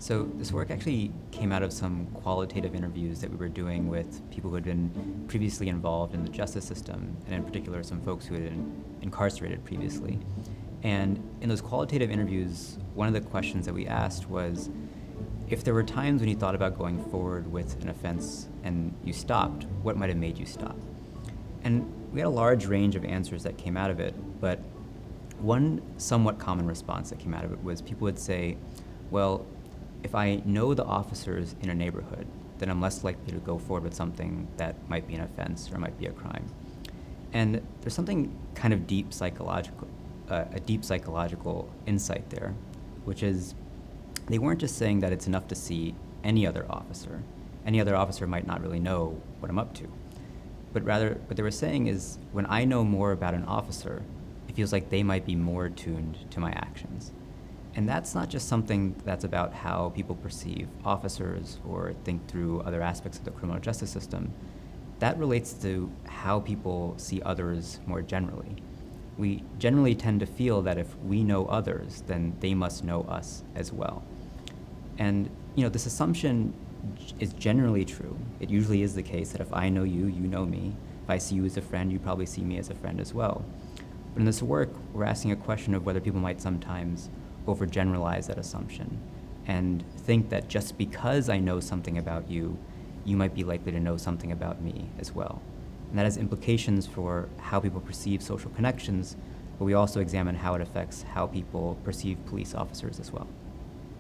So this work actually came out of some qualitative interviews that we were doing with people who had been previously involved in the justice system, and in particular some folks who had been incarcerated previously. And in those qualitative interviews, one of the questions that we asked was, if there were times when you thought about going forward with an offense and you stopped, what might have made you stop? And we had a large range of answers that came out of it, but one somewhat common response that came out of it was people would say, well, if I know the officers in a neighborhood, then I'm less likely to go forward with something that might be an offense or might be a crime. And there's something kind of a deep psychological insight there, which is they weren't just saying that it's enough to see any other officer. Any other officer might not really know what I'm up to. But rather, what they were saying is, when I know more about an officer, it feels like they might be more attuned to my actions. And that's not just something that's about how people perceive officers or think through other aspects of the criminal justice system. That relates to how people see others more generally. We generally tend to feel that if we know others, then they must know us as well. And this assumption is generally true. It usually is the case that if I know you, you know me. If I see you as a friend, you probably see me as a friend as well. But in this work, we're asking a question of whether people might sometimes overgeneralize that assumption and think that just because I know something about you, you might be likely to know something about me as well. And that has implications for how people perceive social connections, but we also examine how it affects how people perceive police officers as well.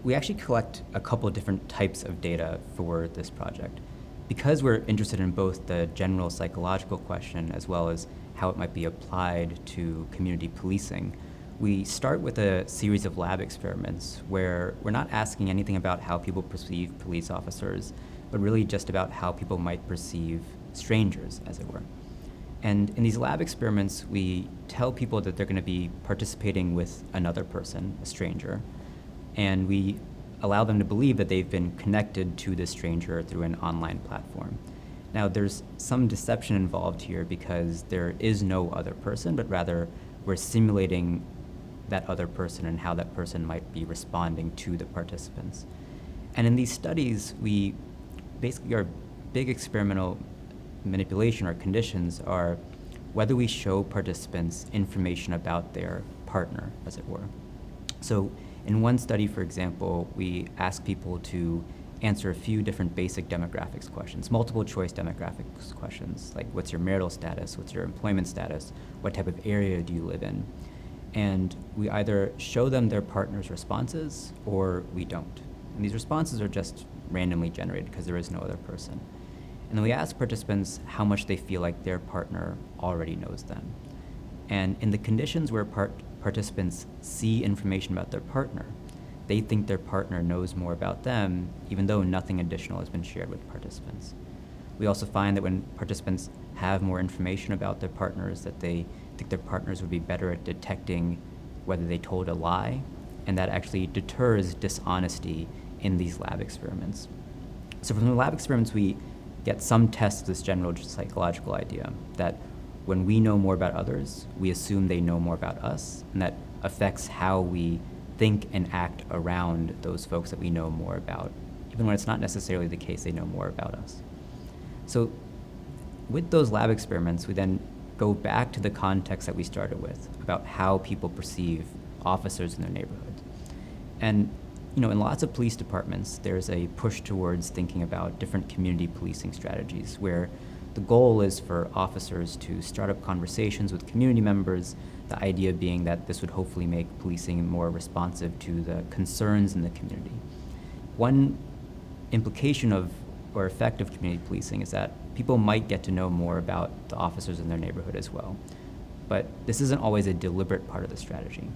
We actually collect a couple of different types of data for this project. Because we're interested in both the general psychological question as well as how it might be applied to community policing, we start with a series of lab experiments where we're not asking anything about how people perceive police officers, but really just about how people might perceive strangers, as it were. And in these lab experiments, we tell people that they're going to be participating with another person, a stranger, and we allow them to believe that they've been connected to this stranger through an online platform. Now, there's some deception involved here because there is no other person, but rather we're simulating that other person and how that person might be responding to the participants. And in these studies, we basically, our big experimental manipulation or conditions are whether we show participants information about their partner, as it were. So in one study, for example, we ask people to answer a few different basic demographics questions, multiple choice demographics questions, like what's your marital status, what's your employment status, what type of area do you live in? And we either show them their partner's responses or we don't. And these responses are just randomly generated because there is no other person. And then we ask participants how much they feel like their partner already knows them. And in the conditions where participants see information about their partner, they think their partner knows more about them, even though nothing additional has been shared with participants. We also find that when participants have more information about their partners, that they think their partners would be better at detecting whether they told a lie, and that actually deters dishonesty in these lab experiments. So from the lab experiments, we get some tests of this general psychological idea that when we know more about others, we assume they know more about us, and that affects how we think and act around those folks that we know more about, even when it's not necessarily the case they know more about us. So with those lab experiments, we then go back to the context that we started with about how people perceive officers in their neighborhoods. And in lots of police departments, there's a push towards thinking about different community policing strategies where the goal is for officers to start up conversations with community members, the idea being that this would hopefully make policing more responsive to the concerns in the community. One implication of or effect of community policing is that people might get to know more about the officers in their neighborhood as well. But this isn't always a deliberate part of the strategy.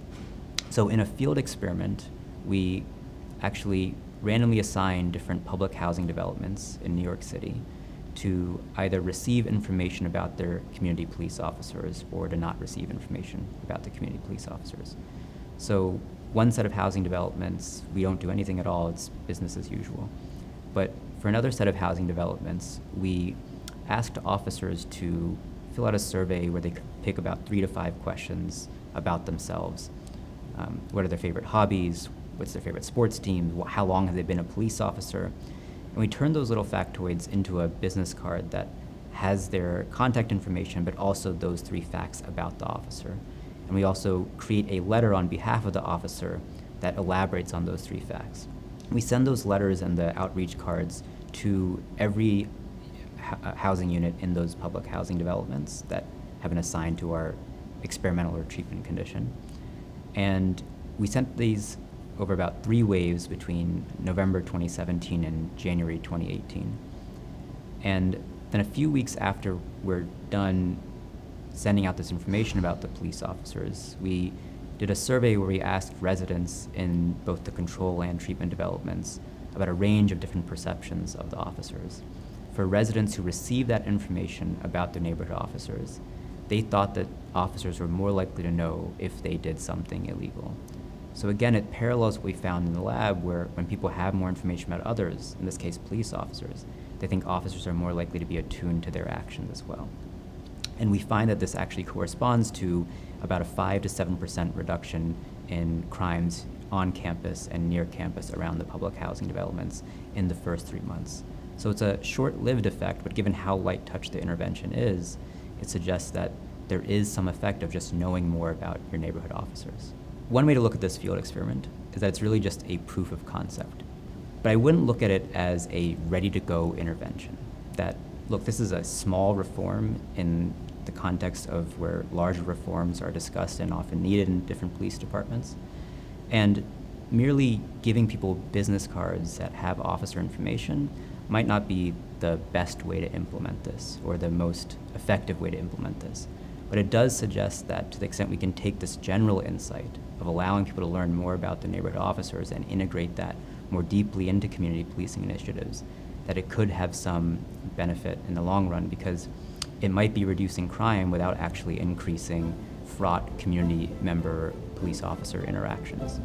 So in a field experiment, we actually randomly assign different public housing developments in New York City to either receive information about their community police officers or to not receive information about the community police officers. So one set of housing developments, we don't do anything at all, it's business as usual. But for another set of housing developments, we asked officers to fill out a survey where they could pick about 3 to 5 questions about themselves. What are their favorite hobbies? what's their favorite sports team, how long have they been a police officer. And we turn those little factoids into a business card that has their contact information, but also those 3 facts about the officer. And we also create a letter on behalf of the officer that elaborates on those 3 facts. We send those letters and the outreach cards to every housing unit in those public housing developments that have been assigned to our experimental or treatment condition. And we sent these over about 3 waves between November 2017 and January 2018. And then a few weeks after we're done sending out this information about the police officers, we did a survey where we asked residents in both the control and treatment developments about a range of different perceptions of the officers. For residents who received that information about their neighborhood officers, they thought that officers were more likely to know if they did something illegal. So again, it parallels what we found in the lab, where when people have more information about others, in this case police officers, they think officers are more likely to be attuned to their actions as well. And we find that this actually corresponds to about a 5 to 7% reduction in crimes on campus and near campus around the public housing developments in the first 3 months. So it's a short-lived effect, but given how light touch the intervention is, it suggests that there is some effect of just knowing more about your neighborhood officers. One way to look at this field experiment is that it's really just a proof of concept. But I wouldn't look at it as a ready-to-go intervention. That, look, this is a small reform in the context of where larger reforms are discussed and often needed in different police departments. And merely giving people business cards that have officer information might not be the best way to implement this or the most effective way to implement this. But it does suggest that to the extent we can take this general insight of allowing people to learn more about the neighborhood officers and integrate that more deeply into community policing initiatives, that it could have some benefit in the long run, because it might be reducing crime without actually increasing fraught community member police officer interactions.